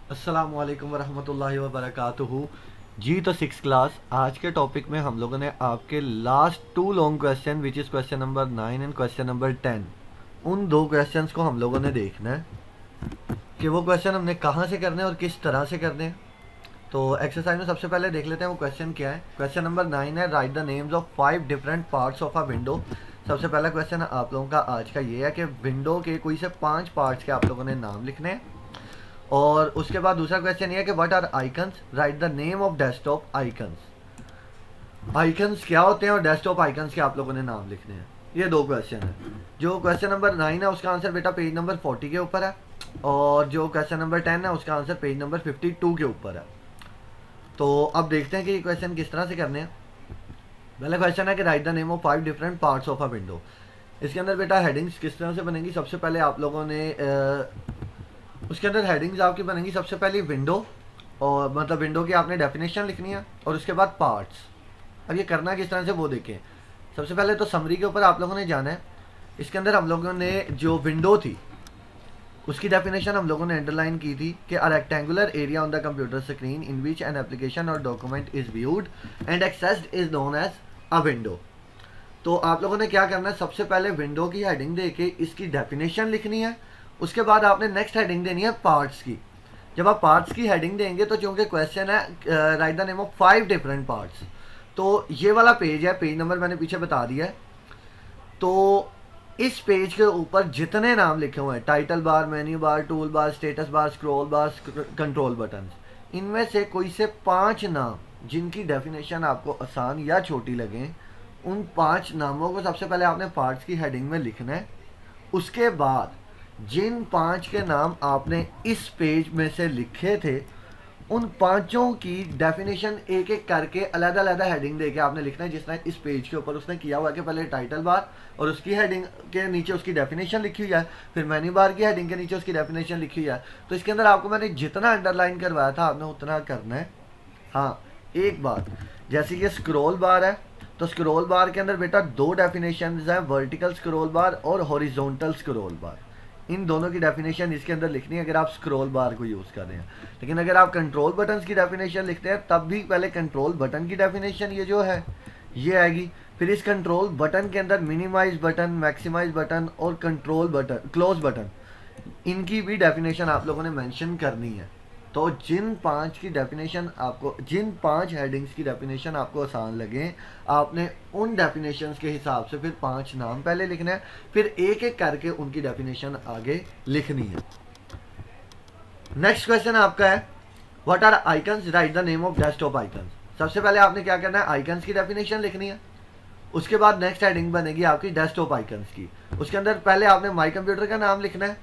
अस्सलामु अलैकुम वरहमतुल्लाहि वबरकातुहू। जी तो सिक्स क्लास, आज के टॉपिक में हम लोगों ने आपके last two long question which is question number 9 and question number 10, उन दो क्वेश्चंस को हम लोगों ने देखना है कि वो क्वेश्चन हमने कहाँ से करने हैं और किस तरह से करने हैं। तो एक्सरसाइज में सबसे पहले देख लेते हैं वो क्वेश्चन क्या है। क्वेश्चन नंबर 9 है, right the names of 5 different parts of a window. सबसे पहला क्वेश्चन आप लोगों का आज का ये है कि विंडो के कोई से 5 पार्ट्स के आप लोगों ने नाम लिखने हैं। और उसके बाद दूसरा क्वेश्चन ये है कि what are icons, write the name of desktop icons. Icons क्या होते हैं और डेस्कटॉप आइकन्स के आप लोगों ने नाम लिखने हैं। ये दो क्वेश्चन है। जो क्वेश्चन नंबर 9 है उसका आंसर बेटा पेज नंबर 40 के ऊपर है, और जो क्वेश्चन नंबर 10 है उसका आंसर पेज नंबर 52 के ऊपर है। तो अब देखते हैं कि ये क्वेश्चन किस तरह से करने हैं। पहला क्वेश्चन है कि right the name of 5 different parts of a window. इसके अंदर बेटा हेडिंग्स किस तरह से बनेंगी। सबसे पहले आप लोगों ने उसके अंदर हेडिंग्स आपकी बनेंगी। सबसे पहले विंडो, और मतलब विंडो की आपने डेफिनेशन लिखनी है, और उसके बाद पार्ट्स। अब ये करना किस तरह से वो देखें। सबसे पहले तो समरी के ऊपर आप लोगों ने जाना है। इसके अंदर हम लोगों ने जो विंडो थी उसकी डेफिनेशन हम लोगों ने अंडरलाइन की थी कि a rectangular area on the computer screen in which an application और document is viewed and accessed is known as a window. तो आप लोगों ने क्या करना है, सबसे पहले विंडो की हेडिंग दे के इसकी डेफिनेशन लिखनी है। उसके बाद आपने नेक्स्ट हेडिंग देनी है पार्ट्स की। जब आप पार्ट्स की हेडिंग देंगे तो चूंकि क्वेश्चन है right the name of 5 different parts, तो ये वाला पेज है, पेज नंबर मैंने पीछे बता दिया है। तो इस पेज के ऊपर जितने नाम लिखे हुए हैं, title bar, menu bar, tool bar, status bar, scroll बार, कंट्रोल बटन, इनमें से कोई से 5 नाम जिनकी डेफिनेशन आपको आसान या छोटी लगे, उन 5 नामों को सबसे पहले आपने पार्ट्स की हेडिंग में लिखना है। उसके बाद जिन 5 के नाम आपने इस पेज में से लिखे थे, उन पांचों की डेफिनेशन एक एक करके अलग अलग हेडिंग देके आपने लिखना है। जिस तरह इस पेज के ऊपर उसने किया हुआ है कि पहले टाइटल बार और उसकी हेडिंग के नीचे उसकी डेफिनेशन लिखी हुई है, फिर मेन्यू बार की हेडिंग के नीचे उसकी डेफिनेशन लिखी हुई है। तो इसके अंदर आपको मैंने जितना अंडरलाइन करवाया था आपने उतना करना है। हाँ, एक बात, जैसे कि स्क्रॉल बार है, तो स्क्रॉल बार के अंदर बेटा दो डेफिनेशन है, वर्टिकल स्क्रॉल बार और हॉरिजॉन्टल स्क्रॉल बार। इन दोनों की डेफिनेशन इसके अंदर लिखनी है अगर आप स्क्रॉल बार को यूज़ कर रहे हैं। लेकिन अगर आप कंट्रोल बटन की डेफिनेशन लिखते हैं तब भी पहले कंट्रोल बटन की डेफिनेशन ये जो है ये आएगी। फिर इस कंट्रोल बटन के अंदर मिनिमाइज बटन, मैक्सिमाइज बटन और कंट्रोल बटन, क्लोज बटन, इनकी भी डेफिनेशन आप लोगों ने मेंशन करनी है। तो जिन 5 की डेफिनेशन आपको, जिन 5 हेडिंग्स की डेफिनेशन आपको आसान लगे, आपने उन डेफिनेशंस के हिसाब से फिर 5 नाम पहले लिखने हैं, फिर एक एक करके उनकी डेफिनेशन आगे लिखनी है। नेक्स्ट क्वेश्चन आपका है, what are icons, write the name of desktop icons. सबसे पहले आपने क्या करना है, आइकन्स की डेफिनेशन लिखनी है। उसके बाद नेक्स्ट हेडिंग बनेगी आपकी डेस्कटॉप आइकन्स की। उसके अंदर पहले आपने माई कंप्यूटर का नाम लिखना है,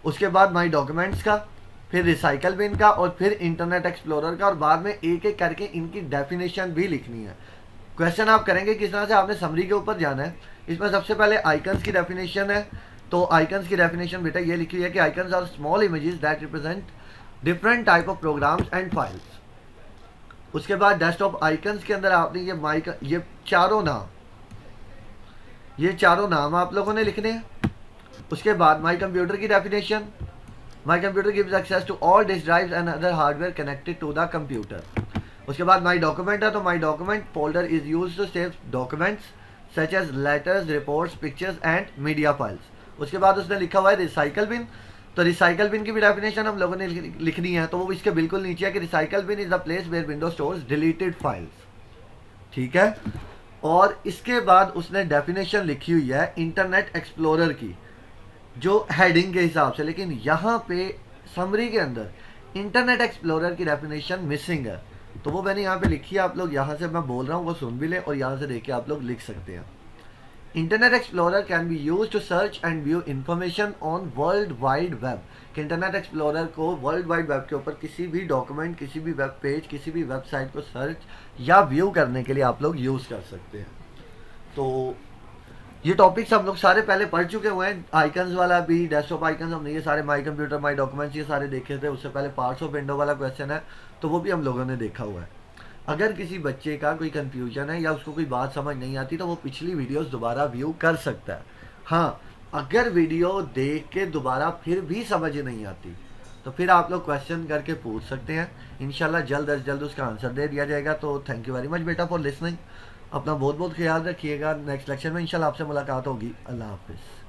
उसके बाद माई डॉक्यूमेंट्स का, फिर रिसाइकल बिन का, और फिर इंटरनेट एक्सप्लोरर का, और बाद में एक एक करके इनकी डेफिनेशन भी लिखनी है। क्वेश्चन आप करेंगे किस तरह से, आपने समरी के ऊपर जाना है। इसमें सबसे पहले आइकन्स की डेफिनेशन है। तो आइकन्स की डेफिनेशन बेटा ये लिखी है कि icons are small images that represent different type of programs and files. उसके बाद डेस्कटॉप आइकन्स के अंदर आपने ये चारों नाम आप लोगों ने लिखने हैं। उसके बाद माई कंप्यूटर की definition, my computer gives access to all disk drives and other hardware connected to the computer. उसके बाद माई डॉक्यूमेंट है, तो my document folder is use to save documents such as letters, reports, pictures and media files. उसके बाद उसने लिखा हुआ है रिसाइकल बिन। तो रिसाइकल बिन की भी डेफिनेशन हम लोगों ने लिखनी है। तो वो इसके बिल्कुल नीचे है कि recycle bin is the place where window stores deleted files. ठीक है। और इसके बाद उसने डेफिनेशन लिखी हुई है इंटरनेट एक्सप्लोरर की, जो हेडिंग के हिसाब से। लेकिन यहाँ पे समरी के अंदर इंटरनेट एक्सप्लोरर की डेफिनेशन मिसिंग है, तो वो मैंने यहाँ पे लिखी है। आप लोग यहाँ से मैं बोल रहा हूँ वो सुन भी लें, और यहाँ से देख के आप लोग लिख सकते हैं। Internet Explorer can be use to search and view information on World Wide Web. कि इंटरनेट एक्सप्लोरर को वर्ल्ड वाइड वेब के ऊपर किसी भी डॉक्यूमेंट, किसी भी वेब पेज, किसी भी वेबसाइट को सर्च या व्यू करने के लिए आप लोग यूज़ कर सकते हैं। तो ये टॉपिक्स हम लोग सारे पहले पढ़ चुके हुए हैं। आइकन्स वाला भी, डेस्कटॉप आइकन्स हमने ये सारे, माई कंप्यूटर, माई डॉक्यूमेंट्स, ये सारे देखे थे। उससे पहले पार्ट्स ऑफ विंडो वाला क्वेश्चन है, तो वो भी हम लोगों ने देखा हुआ है। अगर किसी बच्चे का कोई कंफ्यूजन है या उसको कोई बात समझ नहीं आती, तो वो पिछली वीडियोस दोबारा व्यू कर सकता है। हाँ, अगर वीडियो देख के दोबारा फिर भी समझ नहीं आती, तो फिर आप लोग क्वेश्चन करके पूछ सकते हैं, इंशाल्लाह जल्द अज जल्द उसका आंसर दे दिया जाएगा। तो थैंक यू वेरी मच बेटा फॉर लिसनिंग। अपना बहुत बहुत ख्याल रखिएगा। नेक्स्ट लेक्चर में इंशाल्लाह आपसे मुलाकात होगी। अल्लाह हाफिज़।